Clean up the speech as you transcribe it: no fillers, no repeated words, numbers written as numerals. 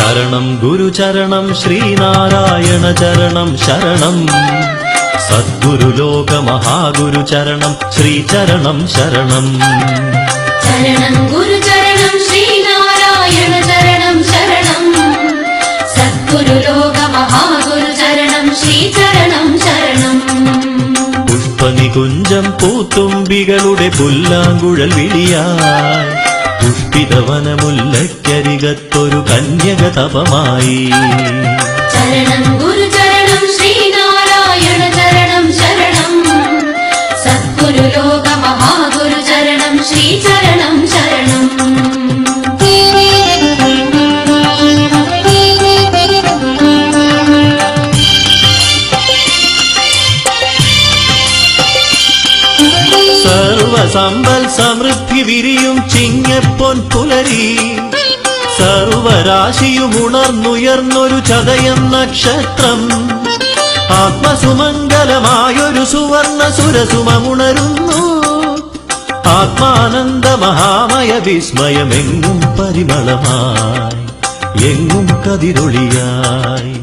ശരണം ഗുരുചരണം ശ്രീനാരായണ ചരണം ശരണം സദ്ഗുരുലോക മഹാഗുരുചരണം ശ്രീചരണം ശരണം ശരണം ഗുരുചരണം ശ്രീനാരായണ ചരണം ശരണം സദ്ഗുരുലോക മഹാഗുരുചരണം ശ്രീചരണം ശരണം പുഷ്പനികുഞ്ചം പൂത്തുമ്പികളുടെ പുല്ലാങ്കുഴൽ വിളിയായി പുഷ്പിതവനമുല്ലക്കരികത്തൊരു കന്യക തപമായി ശരണം ഗുരുചരണം ശ്രീനാരായണ ചരണം ശരണം സദ്ഗുരുലോക മഹാഗുരുചരണം ശ്രീചരണം ശരണം സർവസമ്പൽ സമൃദ്ധി വിരിയും ചിങ്ങപ്പൊൻ പുലരി സർവരാശിയും ഉണർന്നുയർന്നൊരു ചതയം നക്ഷത്രം ആത്മസുമംഗലമായൊരു സുവർണ സുരസുമമുണരുന്നു ആത്മാനന്ദ മഹാമയ വിസ്മയമെങ്ങും പരിമളമായി എങ്ങും കതിരൊളിയായി